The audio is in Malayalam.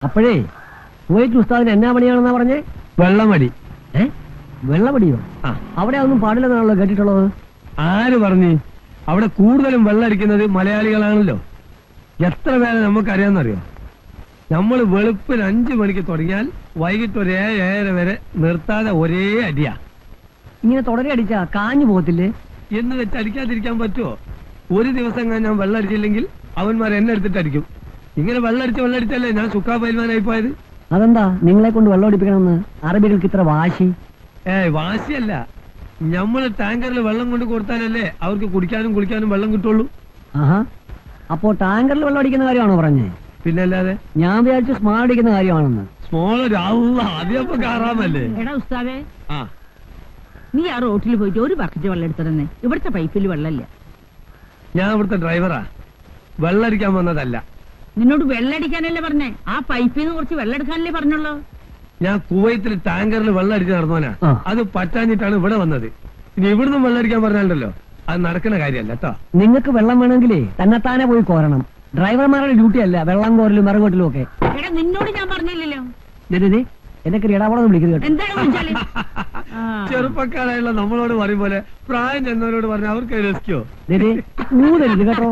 അപ്പോഴേ കുവൈറ്റ് ഉസ്താദിന് എന്നാ പണിയാണെന്നാ പറഞ്ഞേ? വെള്ളമടി. വെള്ളമടിയോ? അവിടെ ഒന്നും പാടില്ലെന്നാണല്ലോ കേട്ടിട്ടുള്ളത്. ആര് പറഞ്ഞു? അവിടെ കൂടുതലും വെള്ളമടിക്കുന്നത് മലയാളികളാണല്ലോ. എത്ര പേരെ നമുക്കറിയാമെന്നറിയോ? നമ്മൾ വെളുപ്പിന് 5 മണിക്ക് തുടങ്ങിയാൽ വൈകിട്ട് ഒരു 7-7:30 വരെ നിർത്താതെ ഒരേ അടിയാ. ഇങ്ങനെ തുടരെ അടിച്ചാ കാഞ്ഞു പോകത്തില്ലേ? എന്ന് വെച്ച് അടിക്കാതിരിക്കാൻ പറ്റുമോ? ഒരു ദിവസം ഞാൻ വെള്ളമടിച്ചില്ലെങ്കിൽ അവന്മാർ എന്നെ എടുത്തിട്ട് അടിക്കും. ഇങ്ങനെ വെള്ളമടിച്ചല്ലേ ഞാൻ സുക്കാ പൈൽമാനായി പോയത്. അതെന്താ നിങ്ങളെ കൊണ്ട് വെള്ളം അടിപ്പിക്കണമെന്ന് അറബികൾക്ക് ഇത്ര വാശി? വാശിയല്ല, നമ്മള് ടാങ്കറിൽ വെള്ളം കൊണ്ട് കൊടുത്താലല്ലേ അവർക്ക് കുടിക്കാനും കുളിക്കാനും വെള്ളം കിട്ടുള്ളൂ. ആഹാ, അപ്പോ ടാങ്കറിൽ വെള്ളം അടിക്കുന്ന കാര്യമാണോ പറഞ്ഞേ? പിന്നല്ലാതെ. ഞാൻ വിചാരിച്ചു സ്മാൾ അടിക്കുന്ന കാര്യമാണെന്ന്. സ്മോൾ ആദ്യപ്പോ കാറാമല്ലേ. എടാ ഉസ്താദേ, ആ, നീ ആ റോട്ടിൽ പോയിട്ട് ഒരു ബക്കറ്റ് വെള്ളം എടുത്തിരുന്നേ. ഇവിടുത്തെ പൈപ്പിൽ വെള്ളമില്ല. ഞാൻ ഇവിടുത്തെ ഡ്രൈവറാ, വെള്ളടിക്കാൻ വന്നതല്ല. നിന്നോട് വെള്ളടിക്കാനല്ലേ പറഞ്ഞേ? ആ പൈപ്പിൽ നിന്ന് കുറച്ച് വെള്ളം എടുക്കാനല്ലേ പറഞ്ഞുള്ളൂ. ഞാൻ കുവൈത്തിൽ ടാങ്കറിൽ വെള്ളം അടിച്ച് നടന്നവനാ. അത് പറ്റാഞ്ഞിട്ടാണ് ഇവിടെ വന്നത്. ഇനി ഇവിടുന്ന് വെള്ളം അടിക്കാൻ പറഞ്ഞാലല്ലോ അത് നടക്കുന്ന കാര്യമല്ല കേട്ടോ. നിങ്ങൾക്ക് വെള്ളം വേണമെങ്കിലേ തന്നെത്താനെ പോയി കോരണം. ഡ്രൈവർമാരുടെ ഡ്യൂട്ടി അല്ല വെള്ളം കോരലും വിറകോട്ടലും ഒക്കെ. എടാ നിന്നോട് ഞാൻ പറഞ്ഞില്ലല്ലോ. എന്നൊക്കെ ഇടാവളം വിളിക്കുന്നത് കേട്ടോ. എന്താണ് വിളിച്ചാല്? ചെറുപ്പക്കാരായുള്ള നമ്മളോട് പറയും പോലെ പ്രായം ചെന്നവരോട് പറഞ്ഞാൽ അവർക്ക് രസിക്കോ? ഊതരുത് കേട്ടോ.